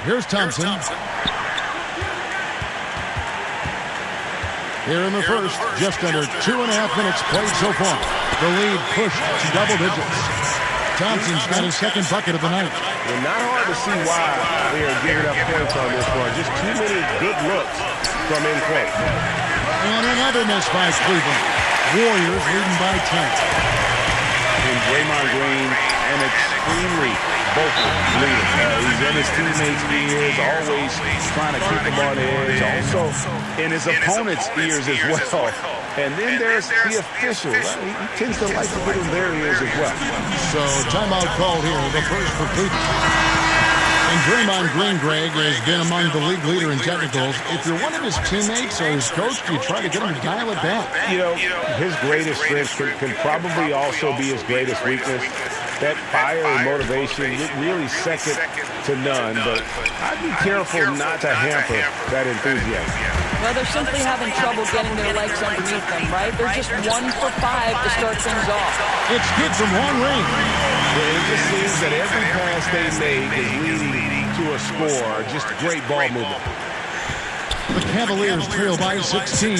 Here's Thompson. Here in the first, just under 2.5 minutes played so far. The lead pushed to double digits. Thompson's got his second bucket of the night. Well, not hard to see why they are giving up points on this one. Just too many good looks from in play. And another miss by Cleveland. Warriors leading by 10. And Draymond Green, an extremely vocal leader. He's in his teammates' ears, always trying to keep them on edge. Also in his opponent's ears as well. And then there's the official. He tends to like to get in their ears as well. So timeout called here, the first for Cleveland. And Draymond Green, Greg, has been among the league leader in technicals. If you're one of his teammates or his coach, do you try to get him to dial it back? You know, his greatest strength can probably also be his greatest weakness. That fire and motivation, really second to none. But I'd be careful not to hamper that enthusiasm. Well, they're simply having trouble getting their legs underneath them, right? They're just 1 for 5 to start things off. It's good from long range. It just seems that every pass they make is leading to a score. Just great ball movement. The Cavaliers trail by 16.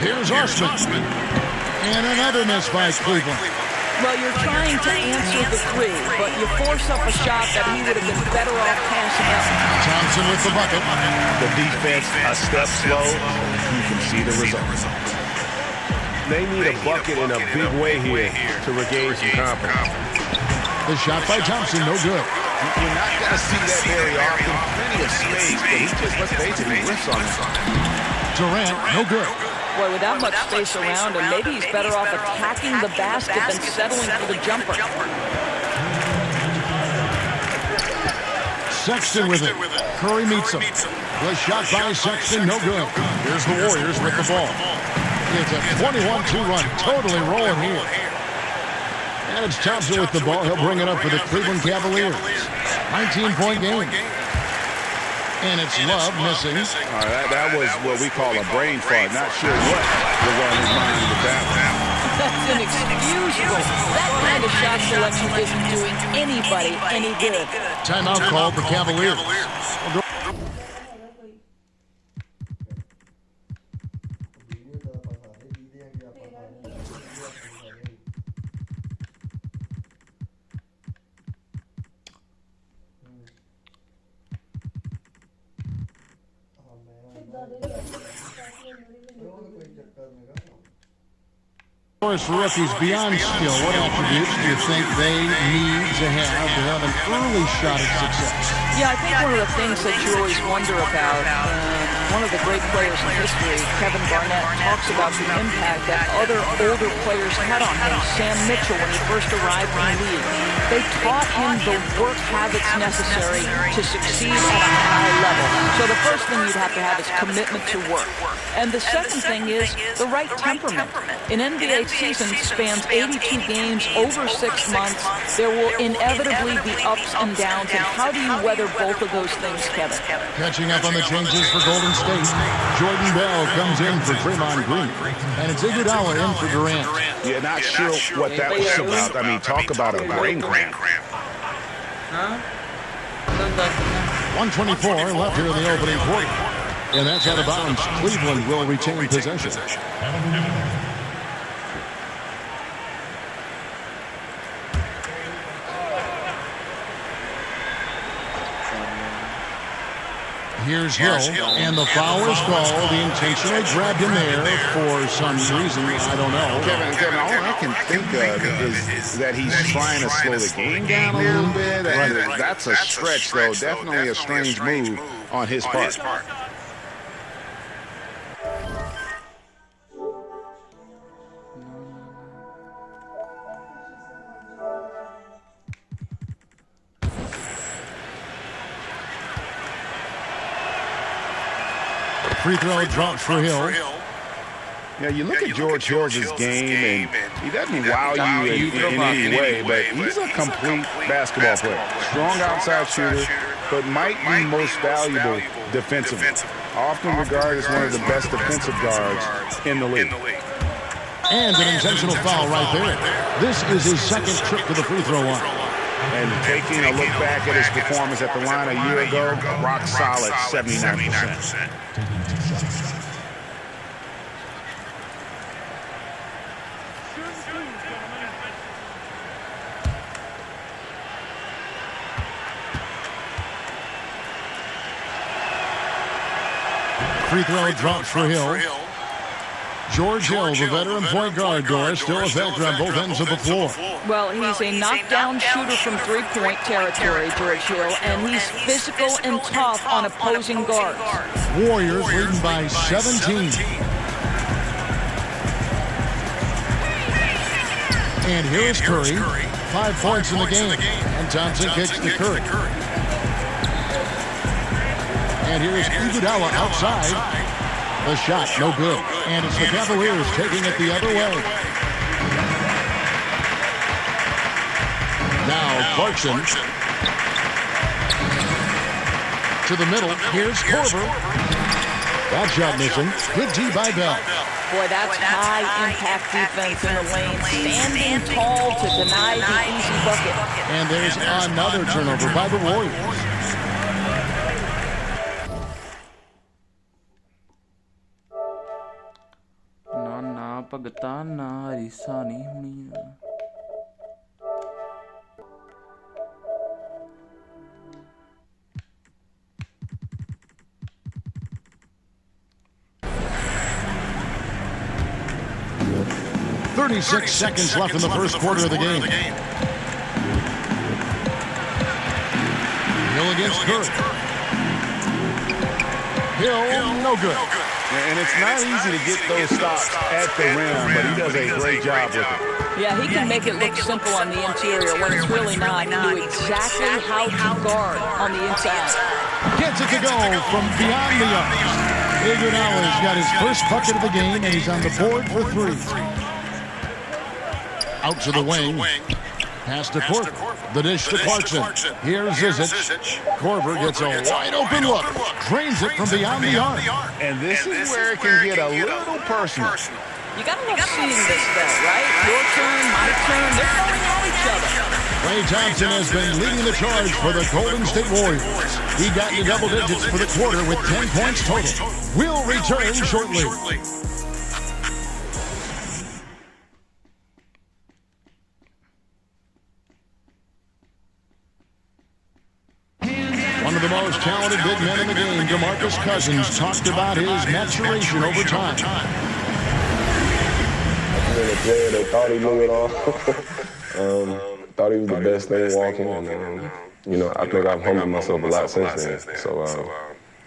Here's Osman. And another miss by Cleveland. Well, you're trying to answer the three, but you force up a shot that he would have been better off passing up. Thompson with the bucket. The defense a step slow. You can see the result. They need a bucket in a big way here to regain some confidence. The shot by Thompson, no good. You're not going to see that very often. Plenty of space, but he just basically riffs on it. Durant, no good. Boy, with that much space around him, maybe he's better off attacking the basket than settling for the jumper. Sexton with it. Curry meets him. The shot by Sexton, no good. Here's the Warriors with the ball. It's a 21-2 run, totally rolling here. And it's Thompson with the ball. He'll bring it up for the Cleveland Cavaliers. 19-point game. And it's Love missing. That was what we call a brain fart. Not sure what was on his mind with that one. That's inexcusable. That kind of shot selection isn't doing anybody any good. Timeout called the Cavaliers. For rookies beyond skill, what attributes do you think they need to have an early shot at success? Yeah, I think one of the things that you always wonder about, one of the great players in history, Kevin Garnett, talks about the impact that other older players had on him. Sam Mitchell, when he first arrived in the league, they taught him the work habits necessary to succeed at a high level. So the first thing you'd have to have is commitment to work. And the second thing is the right temperament. An NBA season spans 82 games over 6 months. There will inevitably be ups and downs. And how do you weather both of those things, Kevin? Catching up on the changes for Golden State. Jordan Bell comes in for Draymond Green. And it's Iguodala in for Durant. Yeah, not sure what that was about. I mean, talk about a brain cramp. 124 left here in the opening quarter. And that's out of bounds. Cleveland will retain possession. Here's Hill, and the foul is called. He intentionally grabbed him there for some reason. I don't know. Kevin, all I can think of is that he's trying to slow the game down a little bit. That's a stretch, though. Definitely a strange move on his part. Free throw drops for Hill. Yeah, you look at George Hill's game, and he doesn't wow you in any way, but he's a complete basketball player. Strong outside shooter, but might be most valuable defensively. Often regarded as one of the best defensive guards in the league. And an intentional foul right there. This is his second trip to the free throw line. And taking a look back at his performance at the line a year ago, rock solid, 79%. Free throw drops for Hill. George Hill, the veteran point guard, Doris, still a factor on both ends of the floor. Well, he's a knockdown shooter from three-point territory, George Hill, and he's physical and tough on opposing guards. Warriors leading by 17. And here's Curry. 5 points in the game. And Thompson kicks to Curry. And here's Iguodala outside. The shot, no good. And it's the Cavaliers taking it the other way. Now Clarkson. To the middle. Here's Korver. That shot missing. Good D by Bell. Boy, that's high-impact defense in the lane. Standing tall to deny the easy bucket. And there's another turnover by the Warriors. ਭਗਤਾਂ ਨਾ ਰੀਸਾਂ ਨਹੀਂ ਹੋਣੀਆਂ 36 seconds left in the first quarter of the game. Hill against Curry. Hill, no good. And it's not easy to get those stops at the rim, but he does a great job with it. Yeah, he can make it look simple on the interior when it's really not. He knew exactly how to guard on the inside. Gets it to go from beyond the arc. Iguodala's got his first bucket of the game, and he's on the board for 3. Out to the wing. Pass to Korver. The dish to Clarkson. Here's Zizic. Korver gets a wide-open look. Drains it from beyond the arc. And this is where it can get a little personal. You got to love seeing this, though, right? Your turn, my turn. They're going at each other. Klay Thompson has been leading the charge for the Golden State Warriors. He got into double digits for the quarter with 10 points total. We'll return shortly. One of the most talented big men in the game, DeMarcus Cousins, talked about his maturation over time. Being a player that thought he knew it all, thought he was the best thing walking, and you know, I think I've humbled myself a lot since then. So,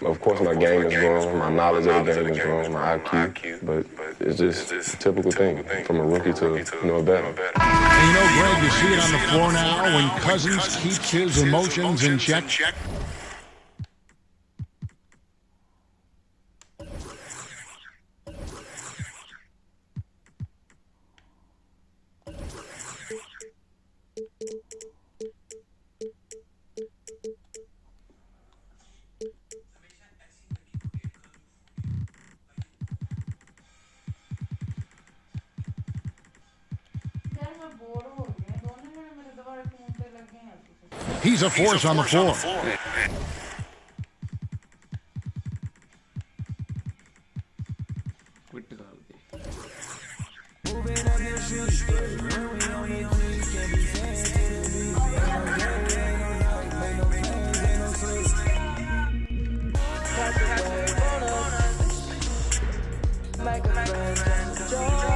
of course, my game has grown, my knowledge of the game has grown, my IQ, but it's just a typical thing from a rookie to a veteran. And you know, Greg, you see it on the floor now when Cousins keeps his emotions in check. He's a force on the floor. Make a friend,